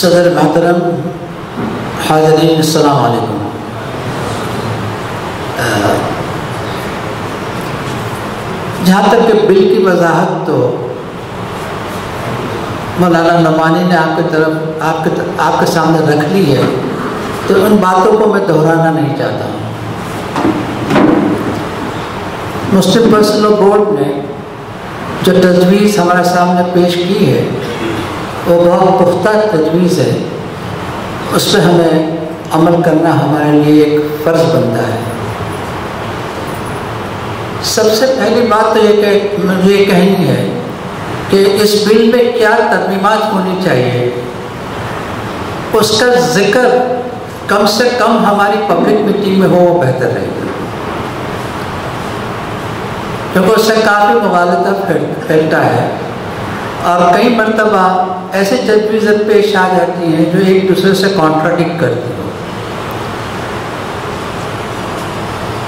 صدر محترم، حاضرین، السلام علیکم۔ جہاں تک کہ بل کی وضاحت تو مولانا نعمانی نے آپ کے سامنے رکھ لی ہے، تو ان باتوں کو میں دہرانا نہیں چاہتا ہوں۔ مسلم پرسنل لاء بورڈ نے جو تجویز ہمارے سامنے پیش کی ہے وہ بہت پختہ تجویز ہے، اس پہ ہمیں عمل کرنا ہمارے لیے ایک فرض بنتا ہے۔ سب سے پہلی بات تو یہ کہ مجھے یہ کہنی ہے کہ اس بل میں کیا ترمیمات ہونی چاہیے، اس کا ذکر کم سے کم ہماری پبلک میٹنگ میں ہو، وہ بہتر رہے گا، کیونکہ اس سے کافی مغالطہ پھیلتا ہے اور کئی مرتبہ ایسی تجویزیں پیش آ جاتی ہیں جو ایک دوسرے سے کانٹراڈکٹ کرتی ہو۔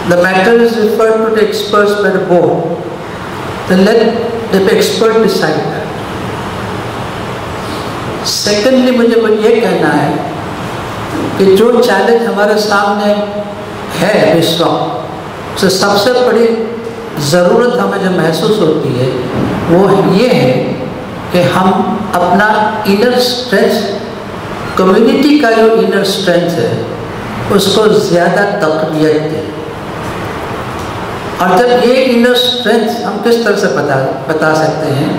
The matter is referred to the experts by the board. Then let the expert decide that. Secondly, مجھے یہ کہنا ہے کہ جو چیلنج ہمارے سامنے ہے اس وقت، سے سب سے بڑی ضرورت ہمیں جو محسوس ہوتی ہے وہ یہ ہے کہ ہم اپنا انر اسٹرینتھ، کمیونٹی کا جو انر اسٹرینتھ ہے اس کو زیادہ تقویت دیں۔ اور جب یہ انر اسٹرینتھ ہم کس طرح سے بتا سکتے ہیں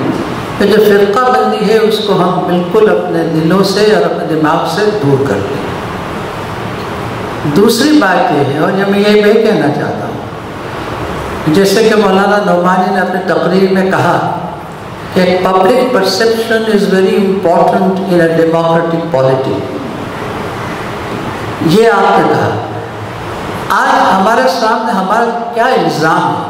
کہ جو فرقہ بندی ہے اس کو ہم بالکل اپنے دلوں سے اور اپنے دماغ سے دور کر لیں۔ دوسری بات یہ ہے، اور میں یہ بھی کہنا چاہتا ہوں، جیسے کہ مولانا نعمانی نے اپنی تقریر میں کہا کہ public perception is very important in a democratic polity, یہ آپ نے کہا۔ آج ہمارے سامنے ہمارا کیا الزام ہے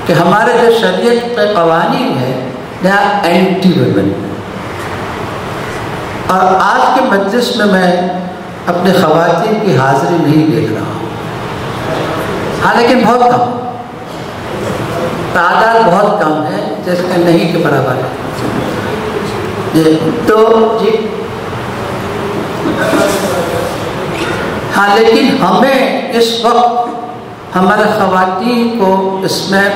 کہ ہمارے جو شریعت کے قوانین ہیں they are اینٹی ویمن، اور آج کے مجلس میں میں اپنے خواتین کی حاضری نہیں دیکھ رہا ہوں، حالانکہ بہت کم تعداد، بہت کم ہے، جیسے کہ نہیں کے برابر ہے ہاں، لیکن ہمیں اس وقت ہمارے خواتین کو اس میں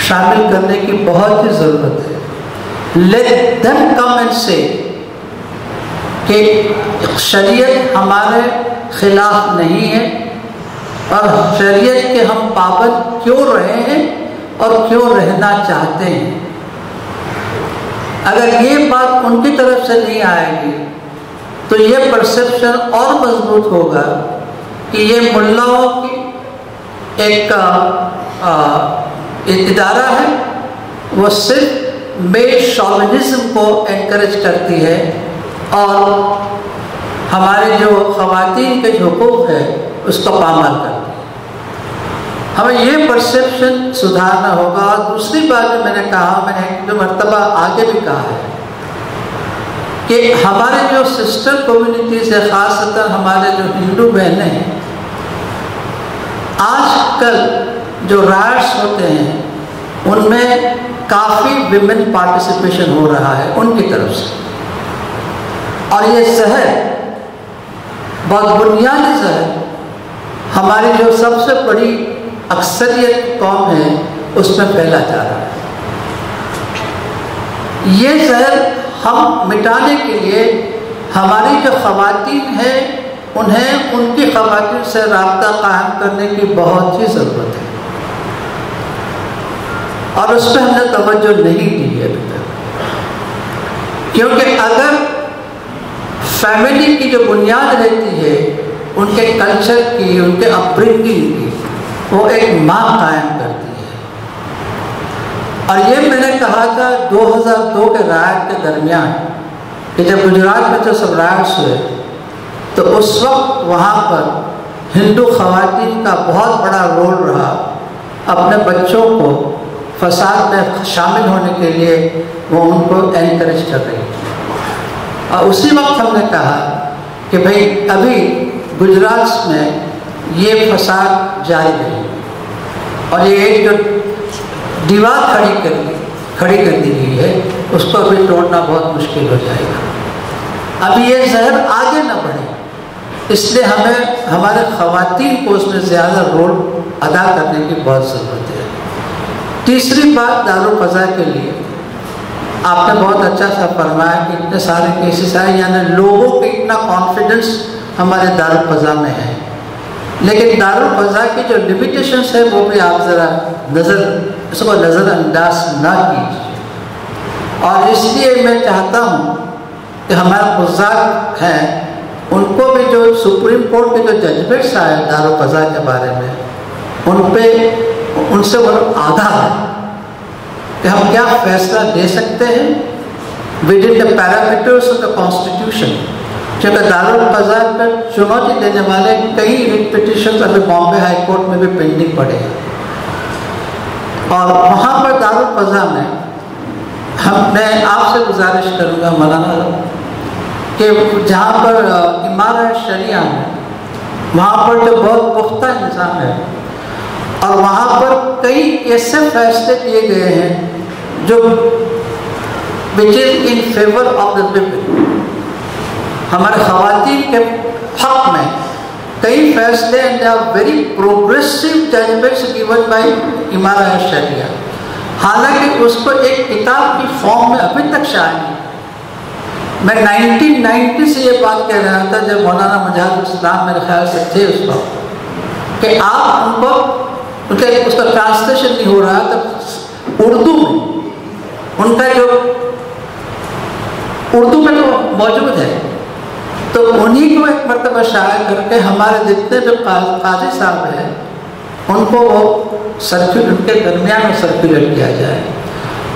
شامل کرنے کی بہت ہی ضرورت ہے۔ Let them come and say کہ شریعت ہمارے خلاف نہیں ہے اور شریعت کے ہم پابند کیوں رہے ہیں اور کیوں رہنا چاہتے ہیں۔ اگر یہ بات ان کی طرف سے نہیں آئے گی تو یہ پرسیپشن اور مضبوط ہوگا کہ یہ ملاؤں کی ایک ادارہ ہے، وہ صرف میل شوونزم کو انکریج کرتی ہے اور ہمارے جو خواتین کے جو حقوق ہے اس کو پامال کرتی ہے۔ ہمیں یہ پرسیپشن سدھارنا ہوگا۔ اور دوسری بات جو میں نے کہا، میں نے جو مرتبہ آگے بھی کہا ہے کہ ہمارے جو سسٹر کمیونٹیز ہے، خاصتاً ہمارے جو ہندو بہنیں ہیں، آج کل جو رائٹس ہوتے ہیں ان میں کافی ویمن پارٹیسپیشن ہو رہا ہے ان کی طرف سے، اور یہ زہر، بہت بنیادی زہر، ہماری جو سب سے بڑی اکثریت قوم ہے اس میں پھیلا جا رہا ہے۔ یہ زہر ہم مٹانے کے لیے ہماری جو خواتین ہیں انہیں ان کی خواتین سے رابطہ قائم کرنے کی بہت ہی ضرورت ہے، اور اس پہ ہم نے توجہ نہیں دی ہے ابھی تک، کیونکہ اگر فیملی کی جو بنیاد رہتی ہے ان کے کلچر کی، ان کے اپ برنگنگ کی، وہ ایک ماں قائم کرتی ہے۔ اور یہ میں نے کہا تھا 2002 کے رائٹ کے درمیان کہ جب گجرات میں جو سب رائٹس ہوئے تو اس وقت وہاں پر ہندو خواتین کا بہت بڑا رول رہا، اپنے بچوں کو فساد میں شامل ہونے کے لیے وہ ان کو انکریج کر رہی تھی۔ اور اسی وقت ہم نے کہا کہ بھئی ابھی گجرات میں یہ فساد جاری نہیں، اور یہ ایک جو دیوار کھڑی کر دی گئی ہے اس کو ابھی توڑنا بہت مشکل ہو جائے گا۔ ابھی یہ زہر آگے نہ بڑھے، اس لیے ہمیں ہمارے خواتین کو اس میں زیادہ رول ادا کرنے کی بہت ضرورت ہے۔ تیسری بات دارالفضا کے لیے، آپ نے بہت اچھا سا فرمایا کہ اتنے سارے کیسز آئے، یعنی لوگوں کو اتنا کانفیڈنس ہمارے دارالفضا میں ہے، لیکن دارالفضا کی جو لمیٹیشنس ہے وہ بھی آپ ذرا اس کو نظر انداز نہ کیجیے۔ اور اس لیے میں چاہتا ہوں کہ ہمارے قضات ہیں ان کو بھی جو سپریم کورٹ کے جو ججمنٹس آئے دارالفضا کے بارے میں ان سے وہ آگاہ ہے کہ ہم کیا فیصلہ لے سکتے ہیں with in the parameters of the constitution, کیونکہ دارالفضا پر چنوتی دینے والے کئی ریٹ پٹیشنز ابھی بامبے ہائی کورٹ میں بھی پینڈنگ پڑے ہیں، اور وہاں پر دارالفضا میں میں آپ سے گزارش کروں گا مولانا کہ جہاں پر امارت شریعہ ہے وہاں پر جو بہت پختہ نظام ہے، اور وہاں پر کئی ایسے فیصلے کیے گئے ہیں جو which is in favor of the women، ہمارے خواتین کے حق میں کئی فیصلے and they are very progressive judgments given by امارت شریعہ، حالانکہ اس کو ایک کتاب کی فارم میں ابھی تک شائع نہیں۔ میں 1990 سے یہ بات کہہ رہا تھا جب مولانا مجاہد الاسلام میرے خیال سے تھے اس وقت، کہ آپ ان کو اس کا ٹرانسلیشن نہیں ہو رہا تھا اردو میں، ان کا جو اردو میں تو موجود ہے، تو انہی کو ایک مرتبہ شائع کر کے ہمارے جتنے جو قاضی صاحب ہیں ان کو وہ ان کے درمیان میں سرکولیٹ کیا جائے۔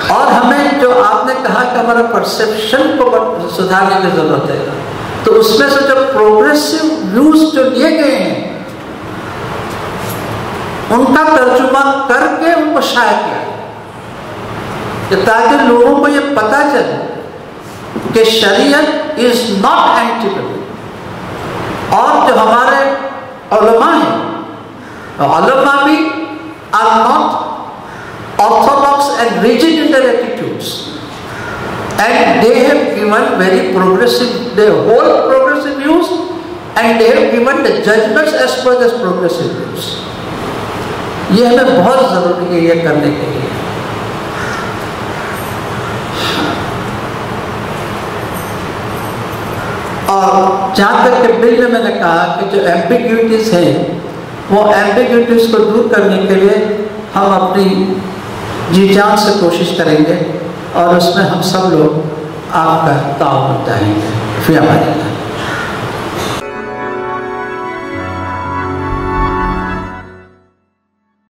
اور ہمیں جو آپ نے کہا کہ ہمارا پرسیپشن کو سدھارنے کی ضرورت ہے، تو اس میں سے جو پروگریسو ویوز جو لیے گئے ہیں ان کا ترجمہ کر کے ان کو شائع کیا، کہ تاکہ لوگوں کو یہ پتہ چلے کہ شریعت از ناٹ اینٹیبل، اور جو ہمارے علماء ہیں علماء بھی are not orthodox and rigid in their attitudes, and they have given very progressive, they hold progressive views, and they have given the judgments as per those progressive views۔ یہ ہمیں بہت ضروری ہے یہ کرنے کے لیے۔ اور جہاں تک کہ بل میں نے کہا کہ جو ایمبیگوٹیز ہیں وہ ایمبیگوٹیز کو دور کرنے کے لیے ہم اپنی جی جان سے کوشش کریں گے، اور اس میں ہم سب لوگ آپ کا تعاون چاہیں گے۔ فی امان اللہ۔